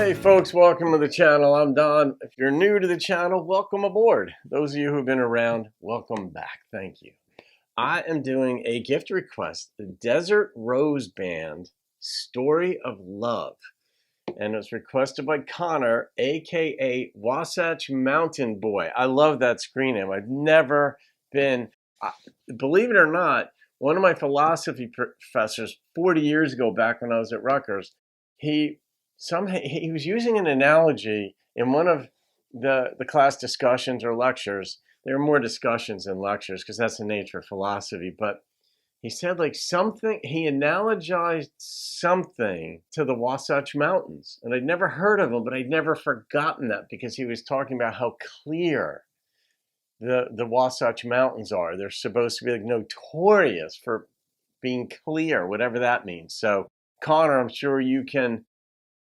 Hey folks, welcome to the channel. I'm Don. If you're new to the channel, welcome aboard. Those of you who've been around, welcome back. Thank you. I am doing a gift request, the Desert Rose Band, Story of Love. And it was requested by Connor, aka Wasatch Mountain Boy. I love that screen name. I've never been, believe it or not, one of my philosophy professors 40 years ago, back when I was at Rutgers, he was using an analogy in one of the class discussions or lectures. There are more discussions than lectures because that's the nature of philosophy. But he said he analogized something to the Wasatch Mountains. And I'd never heard of them, but I'd never forgotten that because he was talking about how clear the Wasatch Mountains are. They're supposed to be notorious for being clear, whatever that means. So Connor, I'm sure you can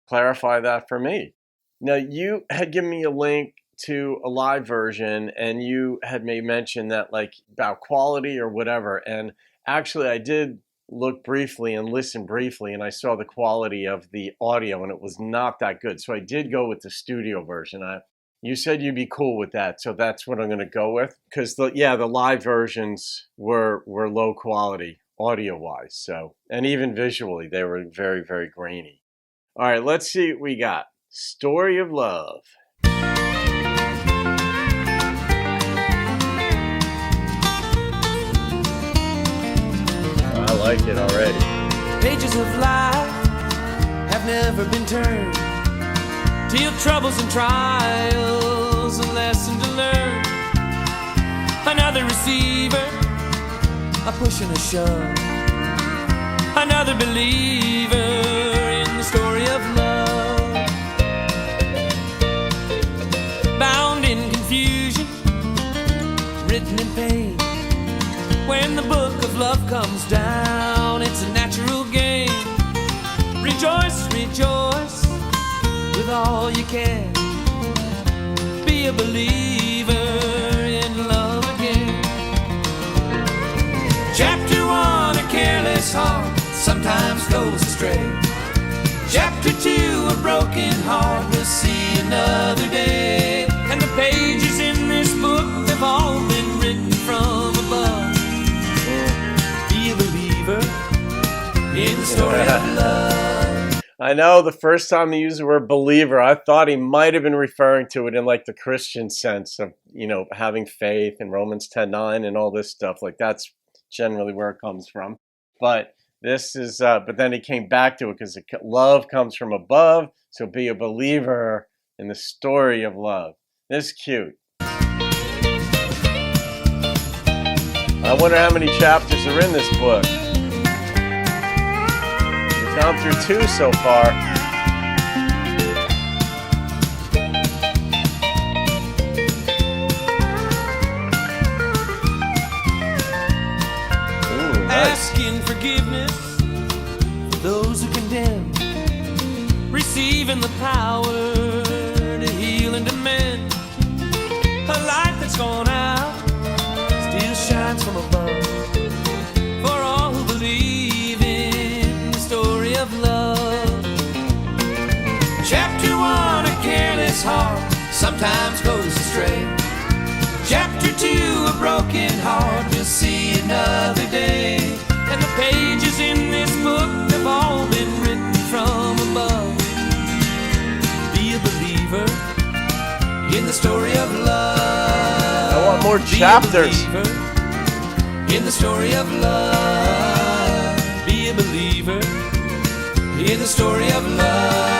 clarify that for me. Now, you had given me a link to a live version and you had made mention that about quality or whatever. And actually I did look briefly and listen briefly and I saw the quality of the audio and it was not that good. So I did go with the studio version. You said you'd be cool with that. So that's what I'm going to go with because the live versions were low quality audio wise. So, and even visually, they were very, very grainy. All right, let's see what we got. Story of Love. I like it already. Pages of life have never been turned till troubles and trials, a lesson to learn. Another receiver, a push and a shove. Another believer in the story of love. Bound in confusion, written in pain. When the book of love comes down, it's a natural game. Rejoice, rejoice with all you can. Be a believer in love again. Chapter 1, a careless heart sometimes goes astray. Chapter 2, a broken heart will see another day. And the pages in this book have all been written from above. Be a believer in the story of love. I know the first time he used the word believer, I thought he might have been referring to it in the Christian sense of, having faith in Romans 10:9 and all this stuff. That's generally where it comes from. But this is, but then he came back to it because love comes from above. So be a believer in the story of love. This is cute. I wonder how many chapters are in this book. We've gone through 2 so far. Ooh, nice. Asking forgiveness for those who condemn. Receiving the power to heal and to mend. A light that's gone out still shines from above. For all who believe in the story of love. Chapter 1, a careless heart sometimes goes astray. Chapter 2, a broken heart will see another day. And the pages in this book have all been written from above. Be a believer in the story of love. I want more chapters. Be a believer in the story of love. Be a believer in the story of love.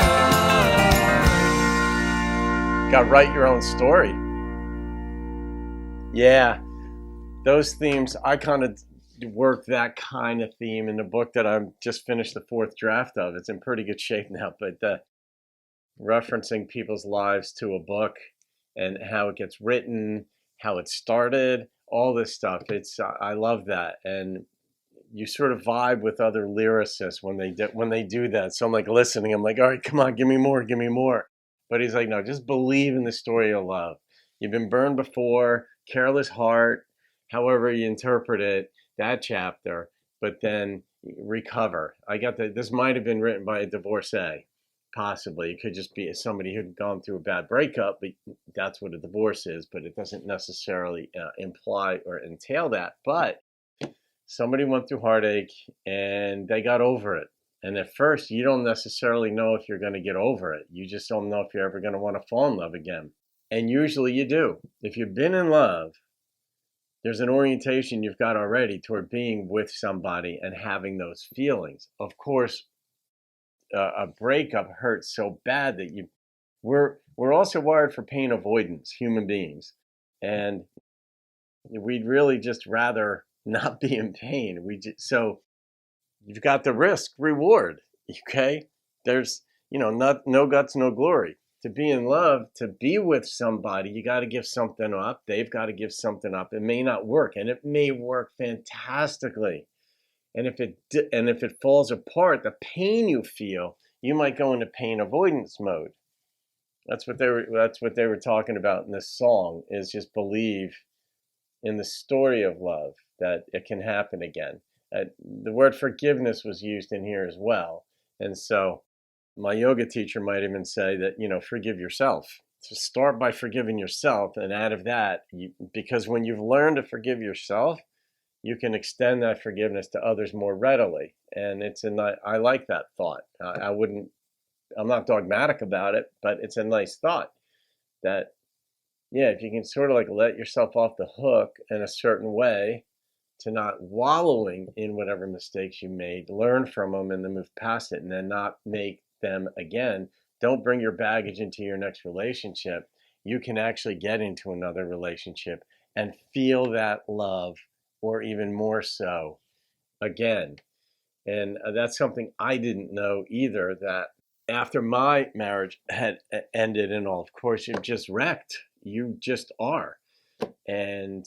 Got to write your own story. Yeah, those themes, I kind of work that kind of theme in the book that I've just finished the 4th draft of. It's in pretty good shape now, but referencing people's lives to a book and how it gets written, how it started, all this stuff. I love that. And you sort of vibe with other lyricists when they do that. So I'm listening. I'm all right, come on, give me more. But he's no, just believe in the story of love. You've been burned before, careless heart, however you interpret it, that chapter, but then recover. This might have been written by a divorcee. possibly. It could just be somebody who'd gone through a bad breakup, but that's what a divorce is, but it doesn't necessarily imply or entail that. But somebody went through heartache and they got over it. And at first, you don't necessarily know if you're going to get over it. You just don't know if you're ever going to want to fall in love again. And usually you do. If you've been in love, there's an orientation you've got already toward being with somebody and having those feelings. Of course, a breakup hurts so bad that we're also wired for pain avoidance, human beings. And we'd really just rather not be in pain. So you've got the risk reward. Okay, there's no guts, no glory. To be in love, to be with somebody, you got to give something up. They've got to give something up. It may not work, and it may work fantastically. And if it falls apart, the pain you feel, you might go into pain avoidance mode. That's what they were talking about in this song. Is just believe in the story of love, that it can happen again. The word forgiveness was used in here as well, and so my yoga teacher might even say that, forgive yourself. So start by forgiving yourself, and out of that, because when you've learned to forgive yourself, you can extend that forgiveness to others more readily. And I like that thought. I'm not dogmatic about it, but it's a nice thought that, yeah, if you can sort of like let yourself off the hook in a certain way, to not wallowing in whatever mistakes you made, learn from them and then move past it, and then not make them again. Don't bring your baggage into your next relationship. You can actually get into another relationship and feel that love, or even more so, again. And that's something I didn't know either, that after my marriage had ended and all, of course, you're just wrecked. You just are. And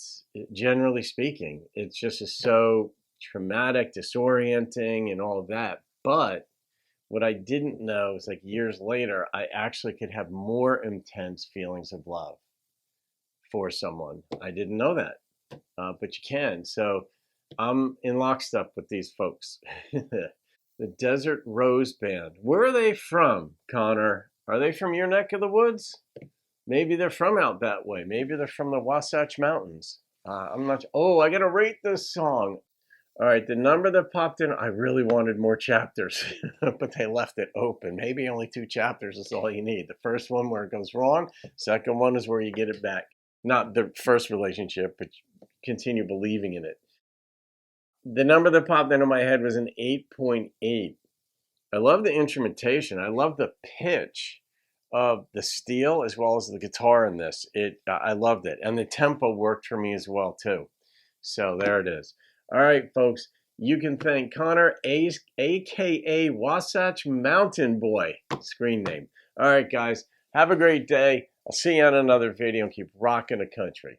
generally speaking, it's just so traumatic, disorienting, and all of that. But what I didn't know is, like, years later, I actually could have more intense feelings of love for someone. I didn't know that, but you can. So I'm in lockstep with these folks. The Desert Rose Band. Where are they from, Connor? Are they from your neck of the woods? Maybe they're from out that way. Maybe they're from the Wasatch Mountains. I'm not. Oh, I got to rate this song. All right, the number that popped in, I really wanted more chapters, but they left it open. Maybe only 2 chapters is all you need. The first one where it goes wrong. Second one is where you get it back. Not the first relationship, but continue believing in it. The number that popped into my head was an 8.8. I love the instrumentation. I love the pitch of the steel as well as the guitar in this. I loved it. And the tempo worked for me as well, too. So there it is. All right, folks, you can thank Connor, a.k.a. Wasatch Mountain Boy, screen name. All right, guys, have a great day. I'll see you on another video and keep rocking the country.